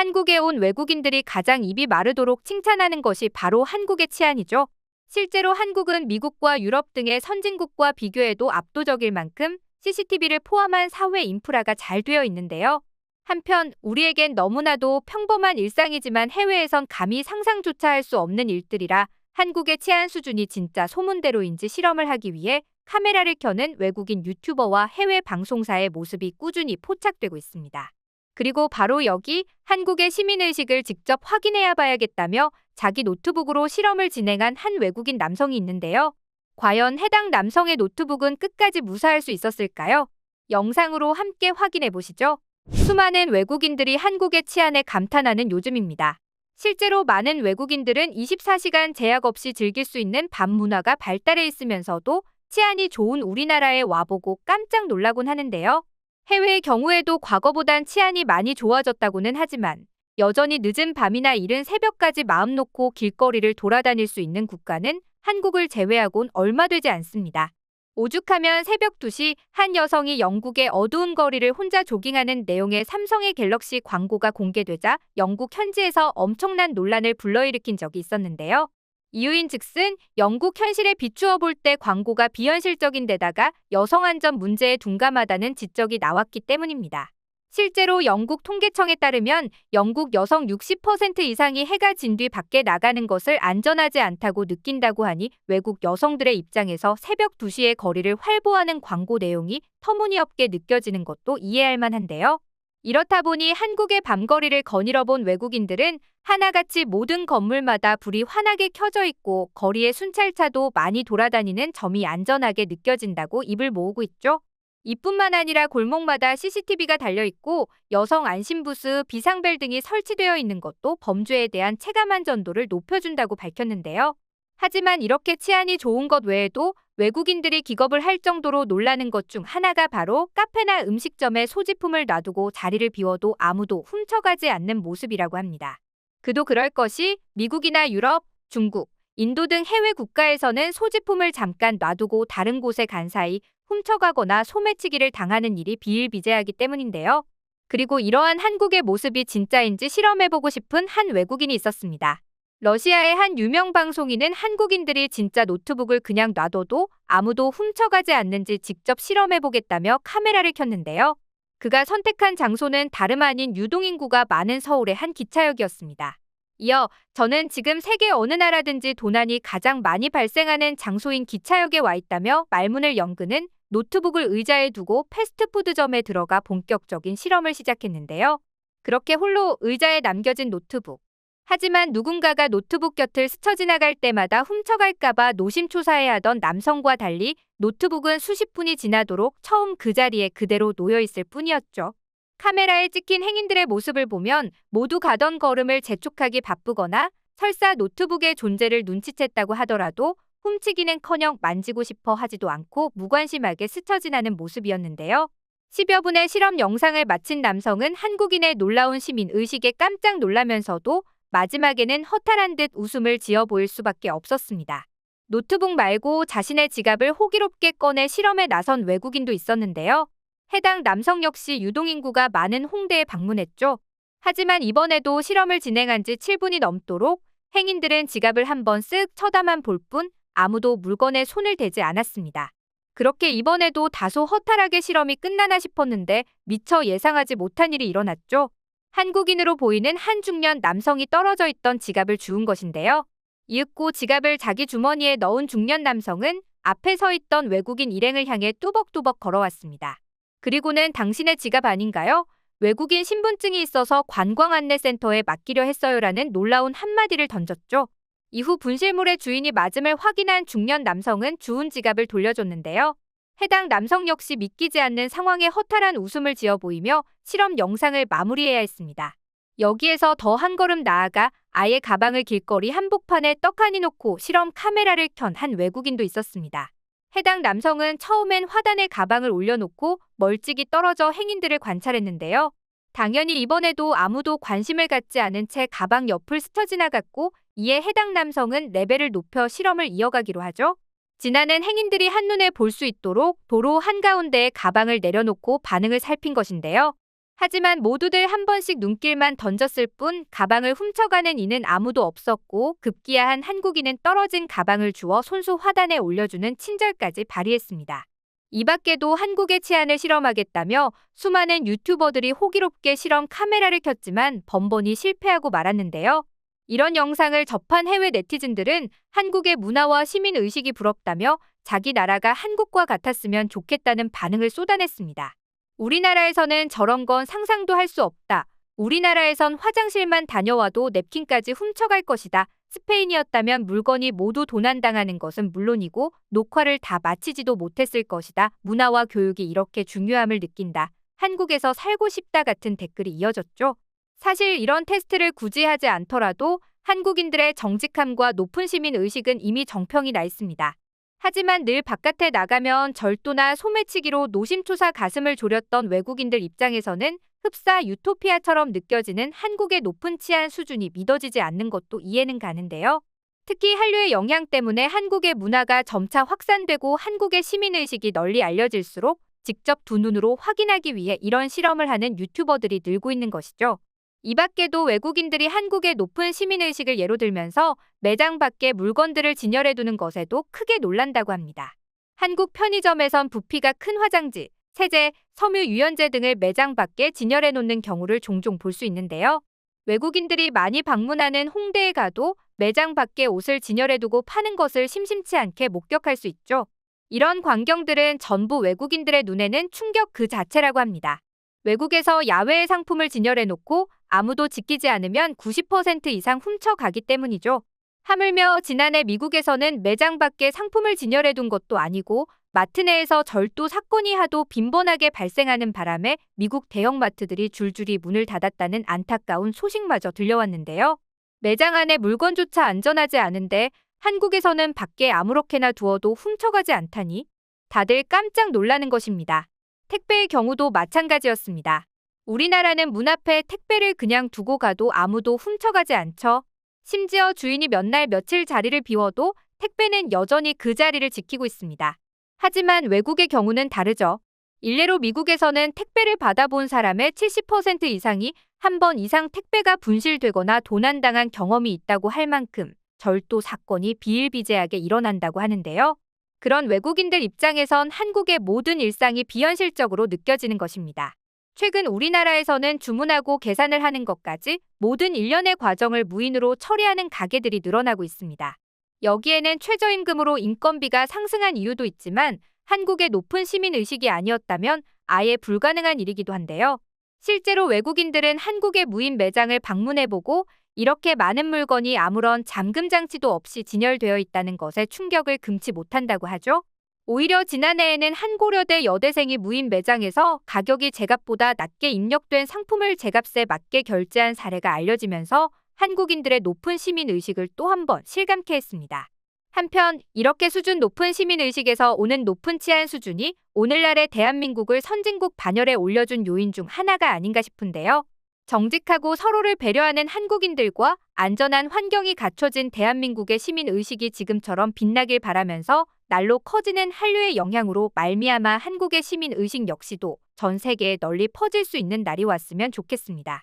한국에 온 외국인들이 가장 입이 마르도록 칭찬하는 것이 바로 한국의 치안이죠. 실제로 한국은 미국과 유럽 등의 선진국과 비교해도 압도적일 만큼 CCTV를 포함한 사회 인프라가 잘 되어 있는데요. 한편 우리에겐 너무나도 평범한 일상이지만 해외에선 감히 상상조차 할 수 없는 일들이라 한국의 치안 수준이 진짜 소문대로인지 실험을 하기 위해 카메라를 켜는 외국인 유튜버와 해외 방송사의 모습이 꾸준히 포착되고 있습니다. 그리고 바로 여기 한국의 시민의식을 직접 확인해야 봐야겠다며 자기 노트북으로 실험을 진행한 한 외국인 남성이 있는데요. 과연 해당 남성의 노트북은 끝까지 무사할 수 있었을까요? 영상으로 함께 확인해 보시죠. 수많은 외국인들이 한국의 치안에 감탄하는 요즘입니다. 실제로 많은 외국인들은 24시간 제약 없이 즐길 수 있는 밤 문화가 발달해 있으면서도 치안이 좋은 우리나라에 와보고 깜짝 놀라곤 하는데요. 해외의 경우에도 과거보단 치안이 많이 좋아졌다고는 하지만 여전히 늦은 밤이나 이른 새벽까지 마음 놓고 길거리를 돌아다닐 수 있는 국가는 한국을 제외하곤 얼마 되지 않습니다. 오죽하면 새벽 2시 한 여성이 영국의 어두운 거리를 혼자 조깅하는 내용의 삼성의 갤럭시 광고가 공개되자 영국 현지에서 엄청난 논란을 불러일으킨 적이 있었는데요. 이유인즉슨 영국 현실에 비추어 볼 때 광고가 비현실적인 데다가 여성 안전 문제에 둔감하다는 지적이 나왔기 때문입니다. 실제로 영국 통계청에 따르면 영국 여성 60% 이상이 해가 진 뒤 밖에 나가는 것을 안전하지 않다고 느낀다고 하니 외국 여성들의 입장에서 새벽 2시에 거리를 활보하는 광고 내용이 터무니없게 느껴지는 것도 이해할 만한데요. 이렇다 보니 한국의 밤거리를 거닐어 본 외국인들은 하나같이 모든 건물마다 불이 환하게 켜져 있고 거리에 순찰차도 많이 돌아다니는 점이 안전하게 느껴진다고 입을 모으고 있죠. 이뿐만 아니라 골목마다 CCTV가 달려있고 여성 안심부스, 비상벨 등이 설치되어 있는 것도 범죄에 대한 체감 안전도를 높여준다고 밝혔는데요. 하지만 이렇게 치안이 좋은 것 외에도 외국인들이 기겁을 할 정도로 놀라는 것 중 하나가 바로 카페나 음식점에 소지품을 놔두고 자리를 비워도 아무도 훔쳐가지 않는 모습이라고 합니다. 그도 그럴 것이 미국이나 유럽, 중국, 인도 등 해외 국가에서는 소지품을 잠깐 놔두고 다른 곳에 간 사이 훔쳐가거나 소매치기를 당하는 일이 비일비재하기 때문인데요. 그리고 이러한 한국의 모습이 진짜인지 실험해보고 싶은 한 외국인이 있었습니다. 러시아의 한 유명 방송인은 한국인들이 진짜 노트북을 그냥 놔둬도 아무도 훔쳐가지 않는지 직접 실험해보겠다며 카메라를 켰는데요. 그가 선택한 장소는 다름 아닌 유동인구가 많은 서울의 한 기차역이었습니다. 이어 저는 지금 세계 어느 나라든지 도난이 가장 많이 발생하는 장소인 기차역에 와 있다며 말문을 연 그는 노트북을 의자에 두고 패스트푸드점에 들어가 본격적인 실험을 시작했는데요. 그렇게 홀로 의자에 남겨진 노트북. 하지만 누군가가 노트북 곁을 스쳐 지나갈 때마다 훔쳐갈까봐 노심초사해야 하던 남성과 달리 노트북은 수십 분이 지나도록 처음 그 자리에 그대로 놓여있을 뿐이었죠. 카메라에 찍힌 행인들의 모습을 보면 모두 가던 걸음을 재촉하기 바쁘거나 설사 노트북의 존재를 눈치챘다고 하더라도 훔치기는커녕 만지고 싶어 하지도 않고 무관심하게 스쳐 지나는 모습이었는데요. 10여 분의 실험 영상을 마친 남성은 한국인의 놀라운 시민 의식에 깜짝 놀라면서도 마지막에는 허탈한 듯 웃음을 지어 보일 수밖에 없었습니다. 노트북 말고 자신의 지갑을 호기롭게 꺼내 실험에 나선 외국인도 있었는데요. 해당 남성 역시 유동인구가 많은 홍대에 방문했죠. 하지만 이번에도 실험을 진행한 지 7분이 넘도록 행인들은 지갑을 한번 쓱 쳐다만 볼 뿐 아무도 물건에 손을 대지 않았습니다. 그렇게 이번에도 다소 허탈하게 실험이 끝나나 싶었는데 미처 예상하지 못한 일이 일어났죠. 한국인으로 보이는 한 중년 남성이 떨어져 있던 지갑을 주운 것인데요. 이윽고 지갑을 자기 주머니에 넣은 중년 남성은 앞에 서 있던 외국인 일행을 향해 뚜벅뚜벅 걸어왔습니다. 그리고는 당신의 지갑 아닌가요? 외국인 신분증이 있어서 관광안내센터에 맡기려 했어요라는 놀라운 한마디를 던졌죠. 이후 분실물의 주인이 맞음을 확인한 중년 남성은 주운 지갑을 돌려줬는데요. 해당 남성 역시 믿기지 않는 상황에 허탈한 웃음을 지어 보이며 실험 영상을 마무리해야 했습니다. 여기에서 더 한 걸음 나아가 아예 가방을 길거리 한복판에 떡하니 놓고 실험 카메라를 켠 한 외국인도 있었습니다. 해당 남성은 처음엔 화단에 가방을 올려놓고 멀찍이 떨어져 행인들을 관찰했는데요. 당연히 이번에도 아무도 관심을 갖지 않은 채 가방 옆을 스쳐 지나갔고 이에 해당 남성은 레벨을 높여 실험을 이어가기로 하죠. 지나는 행인들이 한눈에 볼 수 있도록 도로 한가운데에 가방을 내려놓고 반응을 살핀 것인데요. 하지만 모두들 한 번씩 눈길만 던졌을 뿐 가방을 훔쳐가는 이는 아무도 없었고 급기야 한 한국인은 떨어진 가방을 주워 손수 화단에 올려주는 친절까지 발휘했습니다. 이 밖에도 한국의 치안을 실험하겠다며 수많은 유튜버들이 호기롭게 실험 카메라를 켰지만 번번이 실패하고 말았는데요. 이런 영상을 접한 해외 네티즌들은 한국의 문화와 시민의식이 부럽다며 자기 나라가 한국과 같았으면 좋겠다는 반응을 쏟아냈습니다. 우리나라에서는 저런 건 상상도 할 수 없다. 우리나라에선 화장실만 다녀와도 냅킨까지 훔쳐갈 것이다. 스페인이었다면 물건이 모두 도난당하는 것은 물론이고 녹화를 다 마치지도 못했을 것이다. 문화와 교육이 이렇게 중요함을 느낀다. 한국에서 살고 싶다 같은 댓글이 이어졌죠. 사실 이런 테스트를 굳이 하지 않더라도 한국인들의 정직함과 높은 시민의식은 이미 정평이 나 있습니다. 하지만 늘 바깥에 나가면 절도나 소매치기로 노심초사 가슴을 졸였던 외국인들 입장에서는 흡사 유토피아처럼 느껴지는 한국의 높은 치안 수준이 믿어지지 않는 것도 이해는 가는데요. 특히 한류의 영향 때문에 한국의 문화가 점차 확산되고 한국의 시민의식이 널리 알려질수록 직접 두 눈으로 확인하기 위해 이런 실험을 하는 유튜버들이 늘고 있는 것이죠. 이 밖에도 외국인들이 한국의 높은 시민의식을 예로 들면서 매장 밖에 물건들을 진열해두는 것에도 크게 놀란다고 합니다. 한국 편의점에선 부피가 큰 화장지, 세제, 섬유 유연제 등을 매장 밖에 진열해놓는 경우를 종종 볼 수 있는데요. 외국인들이 많이 방문하는 홍대에 가도 매장 밖에 옷을 진열해두고 파는 것을 심심치 않게 목격할 수 있죠. 이런 광경들은 전부 외국인들의 눈에는 충격 그 자체라고 합니다. 외국에서 야외의 상품을 진열해놓고 아무도 지키지 않으면 90% 이상 훔쳐가기 때문이죠. 하물며 지난해 미국에서는 매장 밖에 상품을 진열해둔 것도 아니고 마트 내에서 절도 사건이 하도 빈번하게 발생하는 바람에 미국 대형마트들이 줄줄이 문을 닫았다는 안타까운 소식마저 들려왔는데요. 매장 안에 물건조차 안전하지 않은데 한국에서는 밖에 아무렇게나 두어도 훔쳐가지 않다니 다들 깜짝 놀라는 것입니다. 택배의 경우도 마찬가지였습니다. 우리나라는 문 앞에 택배를 그냥 두고 가도 아무도 훔쳐가지 않죠. 심지어 주인이 몇 날 며칠 자리를 비워도 택배는 여전히 그 자리를 지키고 있습니다. 하지만 외국의 경우는 다르죠. 일례로 미국에서는 택배를 받아본 사람의 70% 이상이 한 번 이상 택배가 분실되거나 도난당한 경험이 있다고 할 만큼 절도 사건이 비일비재하게 일어난다고 하는데요. 그런 외국인들 입장에선 한국의 모든 일상이 비현실적으로 느껴지는 것입니다. 최근 우리나라에서는 주문하고 계산을 하는 것까지 모든 일련의 과정을 무인으로 처리하는 가게들이 늘어나고 있습니다. 여기에는 최저임금으로 인건비가 상승한 이유도 있지만 한국의 높은 시민의식이 아니었다면 아예 불가능한 일이기도 한데요. 실제로 외국인들은 한국의 무인 매장을 방문해보고 이렇게 많은 물건이 아무런 잠금 장치도 없이 진열되어 있다는 것에 충격을 금치 못한다고 하죠. 오히려 지난해에는 한 고려대 여대생이 무인 매장에서 가격이 제값보다 낮게 입력된 상품을 제값에 맞게 결제한 사례가 알려지면서 한국인들의 높은 시민의식을 또 한 번 실감케 했습니다. 한편 이렇게 수준 높은 시민의식에서 오는 높은 치안 수준이 오늘날의 대한민국을 선진국 반열에 올려준 요인 중 하나가 아닌가 싶은데요. 정직하고 서로를 배려하는 한국인들과 안전한 환경이 갖춰진 대한민국의 시민의식이 지금처럼 빛나길 바라면서 날로 커지는 한류의 영향으로 말미암아 한국의 시민의식 역시도 전 세계에 널리 퍼질 수 있는 날이 왔으면 좋겠습니다.